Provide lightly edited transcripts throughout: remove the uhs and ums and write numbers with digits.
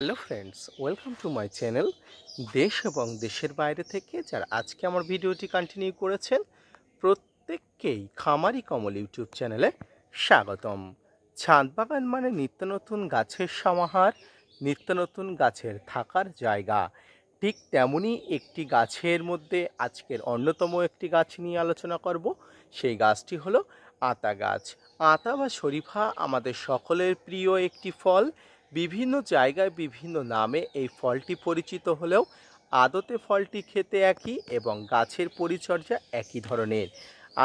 Hello friends, welcome to my channel. দেশ এবং দেশের বাইরে থেকে যারা আজকে আমার ভিডিওটি কন্টিনিউ করেছেন প্রত্যেককেই খামারি কমল ইউটিউব চ্যানেলে স্বাগতম। ছাদ বাগান মানে নিত্য নতুন গাছের সমাহার, নিত্য নতুন গাছের থাকার জায়গা। ঠিক তেমনই একটি গাছের মধ্যে আজকের অন্যতম একটি গাছ নিয়ে আলোচনা করব। সেই গাছটি হলো আতা গাছ। আতা বা শরীফা আমাদের সকলের প্রিয় একটি ফল। বিভিন্ন জায়গায় বিভিন্ন নামে এই ফলটি পরিচিত হলেও আদতে ফলটি খেতে একই এবং গাছের পরিচর্যা একই ধরনের।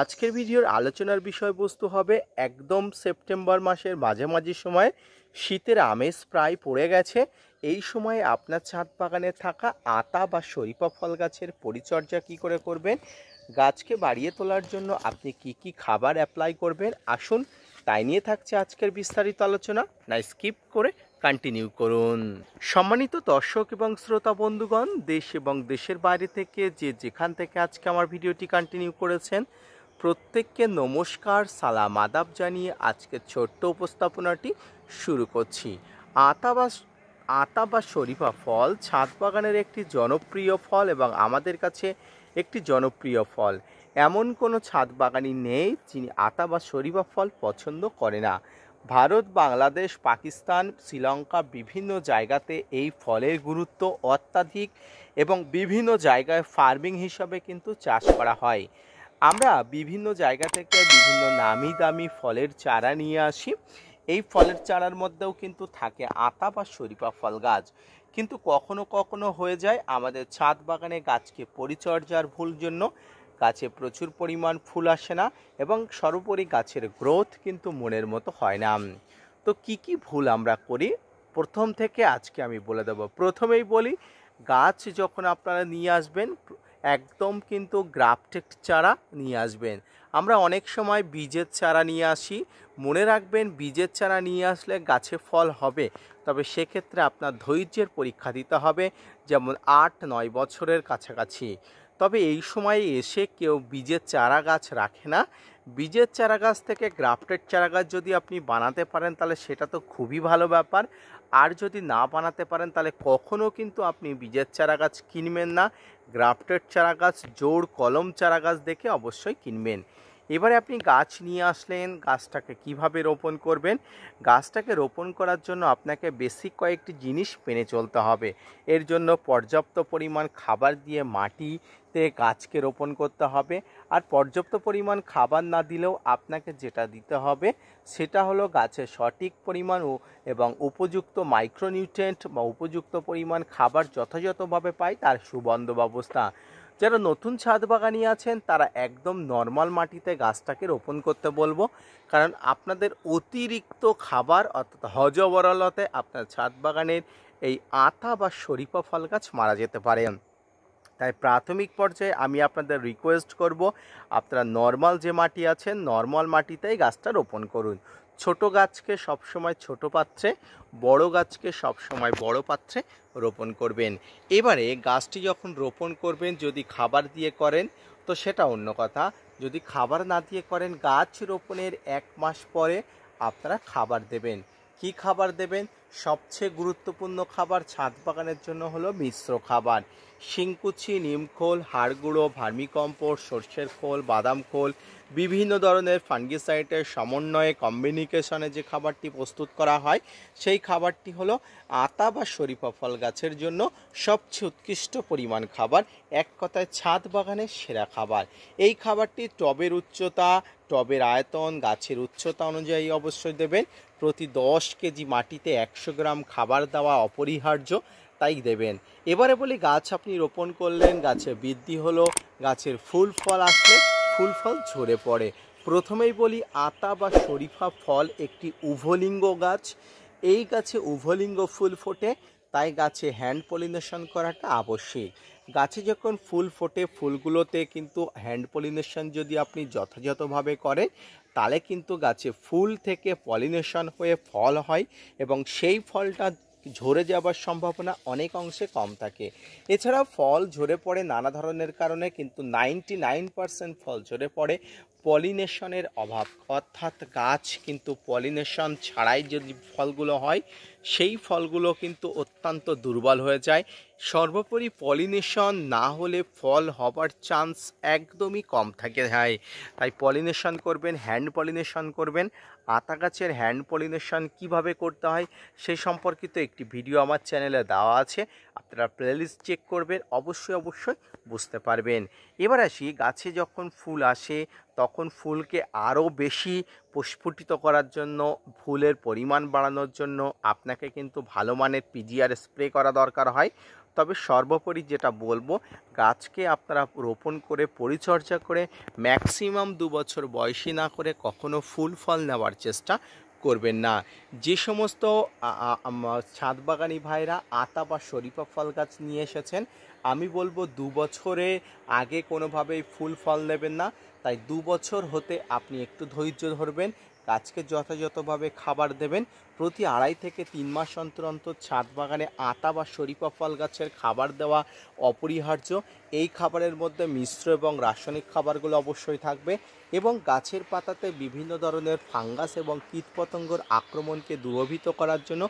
আজকের ভিডিওর আলোচনার বিষয়বস্তু হবে একদম সেপ্টেম্বর মাসের মাঝামাঝি সময়, শীতের আমেজ প্রায় পড়ে গেছে। এই সময়ে আপনার ছাদ বাগানে থাকা আতা বা শরীফা ফল গাছের পরিচর্যা কি করে করবেন, গাছকে বাড়িয়ে তোলার জন্য আপনি কি কি খাবার অ্যাপ্লাই করবেন, আসুন তাই নিয়ে থাকছে আজকের বিস্তারিত আলোচনা। না স্কিপ করে কন্টিনিউ করুন। সম্মানিত দর্শক এবং শ্রোতা বন্ধুগণ, দেশ এবং দেশের বাইরে থেকে যে যেখান থেকে আজকে আমার ভিডিওটি কন্টিনিউ করেছেন প্রত্যেককে নমস্কার, সালাম, আদাব জানিয়ে আজকের ছোট্ট উপস্থাপনাটি শুরু করছি। আতা বা শরীফা ফল ছাদ বাগানের একটি জনপ্রিয় ফল এবং আমাদের কাছে একটি জনপ্রিয় ফল। এমন কোনো ছাদ বাগানই নেই যিনি আতা বা শরীফা ফল পছন্দ করে না। ভারত, বাংলাদেশ, পাকিস্তান, শ্রীলঙ্কা বিভিন্ন জায়গাতে এই ফলের গুরুত্ব অত্যাধিক এবং বিভিন্ন জায়গায় ফার্মিং হিসাবে কিন্তু চাষ করা হয়। আমরা বিভিন্ন জায়গা থেকে বিভিন্ন নামি দামি ফলের চারা নিয়ে আসি। এই ফলের চারার মধ্যেও কিন্তু থাকে আতা বা শরীফা ফল গাছ। কিন্তু কখনো কখনো হয়ে যায় আমাদের ছাদ বাগানে গাছকে পরিচর্যার ভুল জন্য গাছে প্রচুর পরিমাণ ফুল আসে না এবং সর্বোপরি গাছের গ্রোথ কিন্তু মনের মতো হয় না। তো কি কি ভুল আমরা করি প্রথম থেকে আজকে আমি বলে দেব। প্রথমেই বলি, গাছ যখন আপনারা নিয়ে আসবেন একদম কিন্তু গ্রাফটেড চারা নিয়ে আসবেন। আমরা অনেক সময় বীজের চারা নিয়ে আসি। মনে রাখবেন, বীজের চারা নিয়ে আসলে গাছে ফল হবে, তবে সেক্ষেত্রে আপনার ধৈর্যের পরীক্ষা দিতে হবে, যেমন 8-9 বছরের কাছাকাছি। তবে এই সময়ে এসে কেউ বীজের চারা গাছ রাখে না। বীজের চারা গাছ থেকে গ্রাফটেড চারা গাছ যদি আপনি বানাতে পারেন তাহলে সেটা তো খুবই ভালো ব্যাপার। আর যদি না বানাতে পারেন তাহলে কখনও কিন্তু আপনি বীজের চারা গাছ কিনবেন না। গ্রাফটেড চারা গাছ, জোড় কলম চারা গাছ দেখে অবশ্যই কিনবেন। এবারে আপনি গাছ নিয়ে আসলেন, গাছটাকে কিভাবে রোপণ করবেন। গাছটাকে রোপণ করার জন্য আপনাকে বেসিক কয়েকটি জিনিস মেনে চলতে হবে। এর জন্য পর্যাপ্ত পরিমাণ খাবার দিয়ে মাটিতে গাছকে রোপণ করতে হবে। আর পর্যাপ্ত পরিমাণ খাবার না দিলেও আপনাকে যেটা দিতে হবে সেটা হলো গাছের সঠিক পরিমাণ এবং উপযুক্ত মাইক্রোনিউট্রিয়েন্ট বা উপযুক্ত পরিমাণ খাবার যথাযথভাবে পায় তার সুবন্দোবস্তা। যারা নতুন ছাদ বাগানি আছেন তারা একদম নর্মাল মাটিতে গাছটাকে রোপণ করতে বলবো, কারণ আপনাদের অতিরিক্ত খাবার অর্থাৎ হজবরলতে আপনার ছাদ বাগানের এই আতা বা শরীফা ফল গাছ মারা যেতে পারে। তাই প্রাথমিক পর্যায়ে আমি আপনাদের রিকোয়েস্ট করব, আপনারা নর্মাল যে মাটি আছেন নর্মাল মাটিতেই গাছটা রোপণ করুন। ছোট গাছকে সবসময় ছোট পাত্রে, বড় গাছকে সবসময় বড় পাত্রে রোপণ করবেন। এবারে গাছটি যখন রোপণ করবেন যদি খাবার দিয়ে করেন তো সেটা অন্য কথা। যদি খাবার না দিয়ে করেন, গাছ রোপণের 1 মাস পরে আপনারা খাবার দেবেন। কি খাবার দেবেন? সবচেয়ে গুরুত্বপূর্ণ খাবার ছাদ বাগানের জন্য হলো মিশ্র খাবার। শিংকুচি, নিমখোল, হাড় গুঁড়ো, ভার্মিকম্পোস্ট, সর্ষের খোল, বাদাম খোল, বিভিন্ন ধরনের ফাঙ্গিসাইডের সমন্বয়ে কম্বিনেশনে যে খাবারটি প্রস্তুত করা হয় সেই খাবারটি হলো আতা বা শরীফা ফল গাছের জন্য সবচেয়ে উৎকৃষ্ট পরিমাণ খাবার। এক কথায় ছাদ বাগানের সেরা খাবার। এই খাবারটি টবের উচ্চতা, টবের আয়তন, গাছের উচ্চতা অনুযায়ী অবশ্যই দেবেন। প্রতি 10 কেজি মাটিতে 100 গ্রাম খাবার দেওয়া অপরিহার্য, তাই দেবেন। এবারে বলি, গাছ আপনি রোপণ করলেন, গাছে বৃদ্ধি হলো, গাছের ফুল ফল আসলে ফুল ফল ঝরে পড়ে। প্রথমেই বলি, আতা বা শরীফা ফল একটি উভলিঙ্গ গাছ। এই গাছে উভলিঙ্গ ফুল ফোটে, তাই গাছে হ্যান্ড পলিনেশন করাটা আবশ্যিক। গাছে যখন ফুল ফোটে ফুলগুলোতে কিন্তু হ্যান্ড পলিনেশন যদি আপনি যথাযথভাবে করেন তাহলে কিন্তু গাছে ফুল থেকে পলিনেশন হয়ে ফল হয় এবং সেই ফলটা ঝরে যাবার সম্ভাবনা অনেক অংশে কম থাকে। এছাড়া ফল ঝরে পড়ে নানা ধরনের কারণে, কিন্তু 99% ফল ঝরে পড়ে পলিনেশনের অভাব, অর্থাৎ গাছ কিন্তু পলিনেশন ছাড়াই যদি ফলগুলো হয় সেই ফলগুলো কিন্তু অত্যন্ত দুর্বল হয়ে যায়। সর্বোপরি পলিনেশন না হলে ফল হবার চান্স একদমই কম থাকে যায়। তাই পলিনেশন করবেন, হ্যান্ড পলিনেশন করবেন। আতা গাছের হ্যান্ড পলিনেশন কিভাবে করতে হয় সেই সম্পর্কিত একটি ভিডিও আমার চ্যানেলে দেওয়া আছে, আপনারা প্লেলিস্ট চেক করবেন, অবশ্যই বুঝতে পারবেন। এবার আসি, গাছে যখন ফুল আসে তখন ফুলকে আরও বেশি প্রস্ফুটিত করার জন্য, ফুলের পরিমাণ বাড়ানোর জন্য আপনাকে কিন্তু ভালো মানের পিজিআর স্প্রে করা দরকার হয়। তবে সর্বোপরি যেটা বলবো, গাছকে আপনারা রোপণ করে পরিচর্যা করে ম্যাক্সিমাম 2 বছর বয়সী না করে কখনো ফুল ফল নেওয়ার চেষ্টা করবেন না। যে সমস্ত ছাদ বাগানি ভাইরা আতা বা শরীফা ফল গাছ নিয়ে এসেছেন, আমি বলবো 2 বছরে আগে কোনোভাবেই ফুল ফল নেবেন না। তাই 2 বছর হতে আপনি একটু ধৈর্য ধরবেন, গাছকে যথাযথভাবে খাবার দেবেন। প্রতি 2.5 থেকে 3 মাস অন্তর অন্তর ছাদ বাগানে আতা বা শরীফা ফল গাছের খাবার দেওয়া অপরিহার্য। এই খাবারের মধ্যে মিশ্র এবং রাসায়নিক খাবারগুলো অবশ্যই থাকবে এবং গাছের পাতাতে বিভিন্ন ধরনের ফাঙ্গাস এবং কীটপতঙ্গর আক্রমণকে দূরীভূত করার জন্য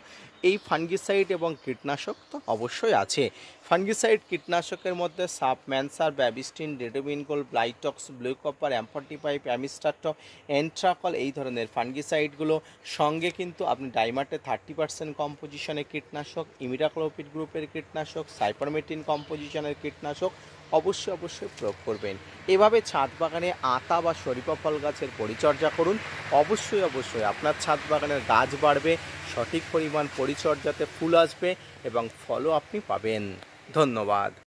এই ফাঙ্গিসাইড এবং কীটনাশক তো অবশ্যই আছে। ফাঙ্গিসাইড কীটনাশকের মধ্যে সাপ, ম্যানসার, ব্যাবিস্টিন, ডেডোবিনগোল, Blitox, blue copper, M45, Amistar Top, Antracol, এই ধরনের ফাঙ্গিসাইডগুলো সঙ্গে কিন্তু আপনি ডাইমার্টে 30% কম্পোজিশনের কীটনাশক, ইমিডাক্লোপিড গ্রুপের কীটনাশক, সাইপারমেথ্রিন কম্পোজিশনের কীটনাশক অবশ্যই প্রয়োগ করবেন। এভাবে ছাদ বাগানে আতা বা শরীফা ফল গাছের পরিচর্যা করুন। অবশ্যই আপনার ছাদ বাগানের গাছ বাড়বে, সঠিক পরিমাণ পরিচর্যাতে ফুল আসবে এবং ফলও আপনি পাবেন। ধন্যবাদ।